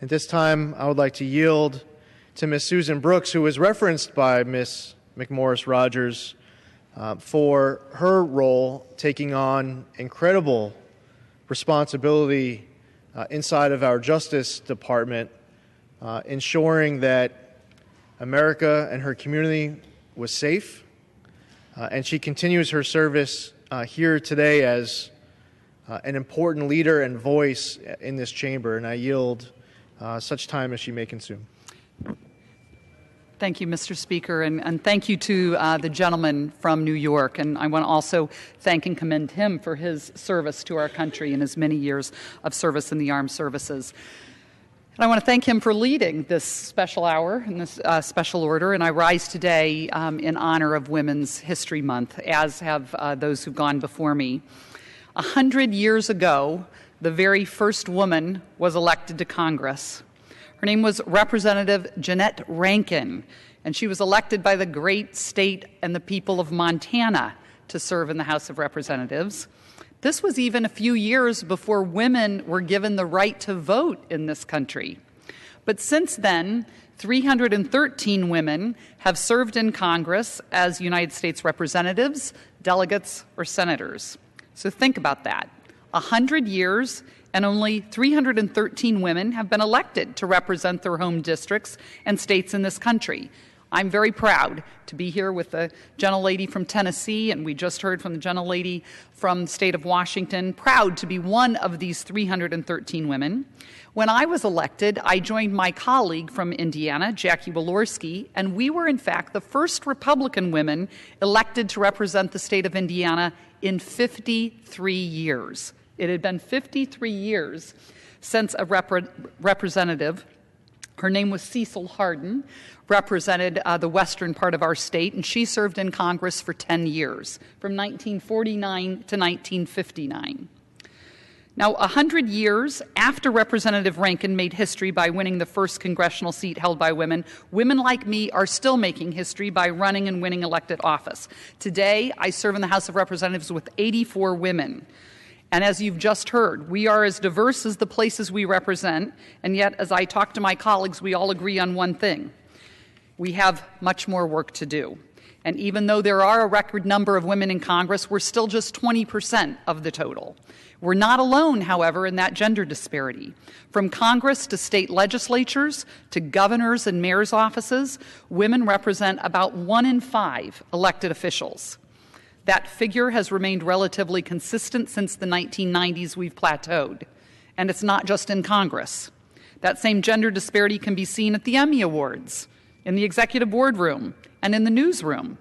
At this time, I would like to yield to Ms. Susan Brooks, who was referenced by Ms. McMorris Rodgers for her role taking on incredible responsibility inside of our Justice Department, ensuring that America and her community was safe. And she continues her service here today as an important leader and voice in this chamber, and I yield such time as she may consume. Thank you, Mr. Speaker, and thank you to the gentleman from New York. And I want to also thank and commend him for his service to our country and his many years of service in the armed services. And I want to thank him for leading this special hour and this special order. And I rise today in honor of Women's History Month, as have those who've gone before me. 100 years ago, the very first woman was elected to Congress. Her name was Representative Jeannette Rankin, and she was elected by the great state and the people of Montana to serve in the House of Representatives. This was even a few years before women were given the right to vote in this country. But since then, 313 women have served in Congress as United States representatives, delegates, or senators. So think about that. 100 years and only 313 women have been elected to represent their home districts and states in this country. I'm very proud to be here with the gentlelady from Tennessee, and we just heard from the gentlelady from the state of Washington, proud to be one of these 313 women. When I was elected, I joined my colleague from Indiana, Jackie Walorski, and we were in fact the first Republican women elected to represent the state of Indiana in 53 years. It had been 53 years since a representative, her name was Cecil Hardin, represented the western part of our state, and she served in Congress for 10 years, from 1949 to 1959. Now, 100 years after Representative Rankin made history by winning the first congressional seat held by women, women like me are still making history by running and winning elected office. Today, I serve in the House of Representatives with 84 women. And as you've just heard, we are as diverse as the places we represent, and yet, as I talk to my colleagues, we all agree on one thing. We have much more work to do. And even though there are a record number of women in Congress, we're still just 20% of the total. We're not alone, however, in that gender disparity. From Congress to state legislatures to governors and mayors' offices, women represent about 1 in 5 elected officials. That figure has remained relatively consistent since the 1990s. We've plateaued. And it's not just in Congress. That same gender disparity can be seen at the Emmy Awards, in the executive boardroom, and in the newsroom.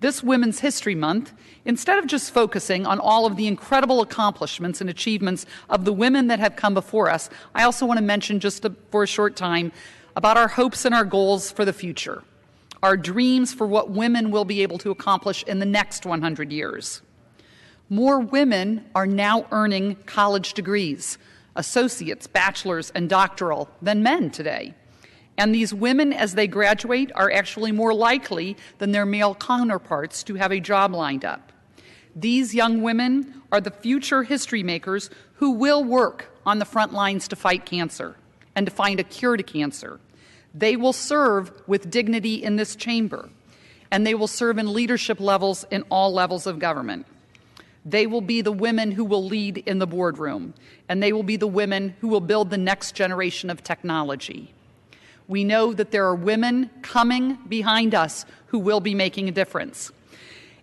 This Women's History Month, instead of just focusing on all of the incredible accomplishments and achievements of the women that have come before us, I also want to mention for a short time about our hopes and our goals for the future, our dreams for what women will be able to accomplish in the next 100 years. More women are now earning college degrees, associates, bachelor's, and doctoral, than men today. And these women, as they graduate, are actually more likely than their male counterparts to have a job lined up. These young women are the future history makers who will work on the front lines to fight cancer and to find a cure to cancer. They will serve with dignity in this chamber, and they will serve in leadership levels in all levels of government. They will be the women who will lead in the boardroom, and they will be the women who will build the next generation of technology. We know that there are women coming behind us who will be making a difference.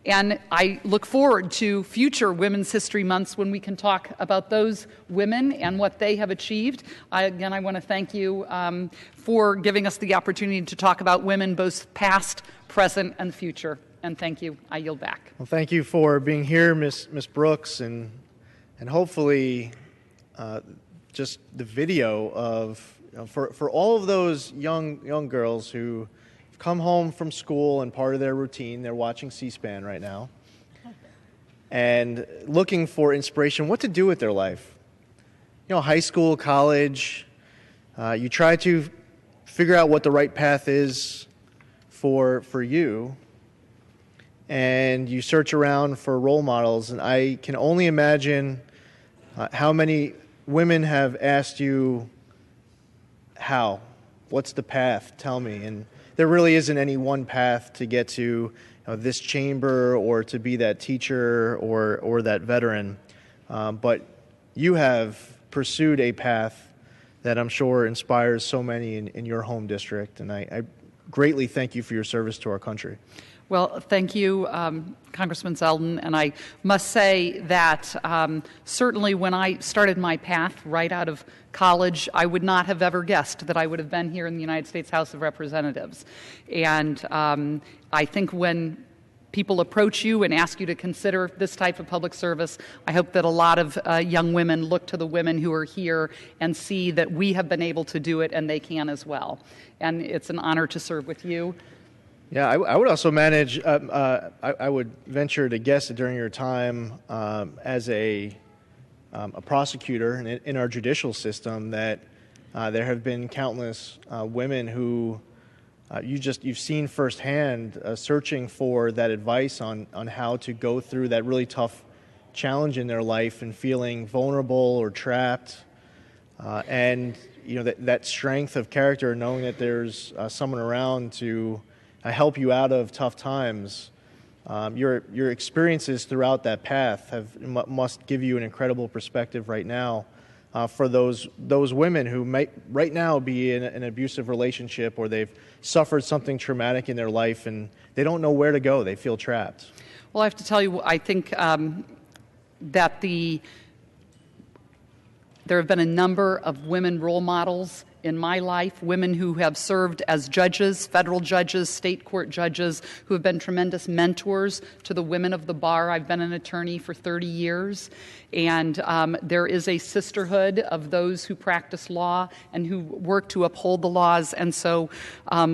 And I look forward to future Women's History Months when we can talk about those women and what they have achieved. I want to thank you for giving us the opportunity to talk about women, both past, present, and future. And thank you. I yield back. Well, thank you for being here, Ms. Brooks, and hopefully just the video of for all of those young girls who come home from school and part of their routine, they're watching C-SPAN right now, and looking for inspiration, what to do with their life. High school, college, you try to figure out what the right path is for you, and you search around for role models, and I can only imagine how many women have asked you, how? What's the path? Tell me. And there really isn't any one path to get to this chamber or to be that teacher or that veteran. But you have pursued a path that I'm sure inspires so many in your home district. And I greatly thank you for your service to our country. Well, thank you, Congressman Zeldin. And I must say that certainly when I started my path right out of college, I would not have ever guessed that I would have been here in the United States House of Representatives. And I think when people approach you and ask you to consider this type of public service, I hope that a lot of young women look to the women who are here and see that we have been able to do it and they can as well. And it's an honor to serve with you. Yeah, I would also manage, I would venture to guess that during your time as a prosecutor in our judicial system that there have been countless women who you've seen firsthand searching for that advice on how to go through that really tough challenge in their life and feeling vulnerable or trapped. And that strength of character, knowing that there's someone around to help you out of tough times. Your experiences throughout that path must give you an incredible perspective right now for those women who might right now be in an abusive relationship or they've suffered something traumatic in their life and they don't know where to go. They feel trapped. Well, I have to tell you, I think that there have been a number of women role models in my life, women who have served as judges, federal judges, state court judges, who have been tremendous mentors to the women of the bar. I've been an attorney for 30 years, and there is a sisterhood of those who practice law and who work to uphold the laws, and so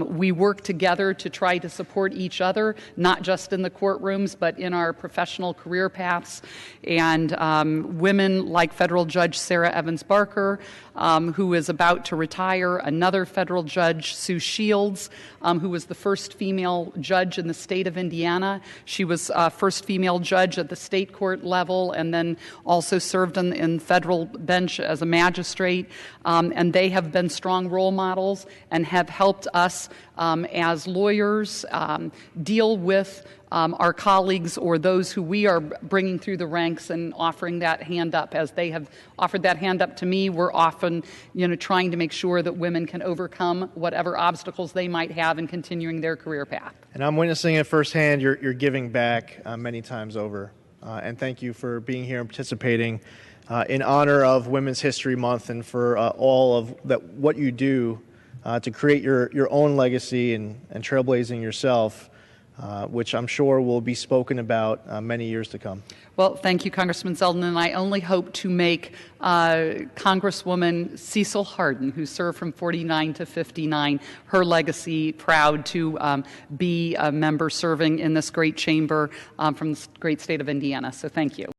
we work together to try to support each other, not just in the courtrooms, but in our professional career paths. And women like Federal Judge Sarah Evans Barker, who is about to retire, another federal judge, Sue Shields, who was the first female judge in the state of Indiana. She was first female judge at the state court level and then also served in federal bench as a magistrate. And they have been strong role models and have helped us as lawyers deal with our colleagues or those who we are bringing through the ranks and offering that hand up. As they have offered that hand up to me, we're often trying to make sure that women can overcome whatever obstacles they might have in continuing their career path. And I'm witnessing it firsthand. You're giving back many times over. And thank you for being here and participating in honor of Women's History Month and for all of what you do to create your own legacy and trailblazing yourself. Which I'm sure will be spoken about many years to come. Well, thank you, Congressman Zeldin, and I only hope to make Congresswoman Cecil Hardin, who served from 49 to 59, her legacy proud to be a member serving in this great chamber from the great state of Indiana. So thank you.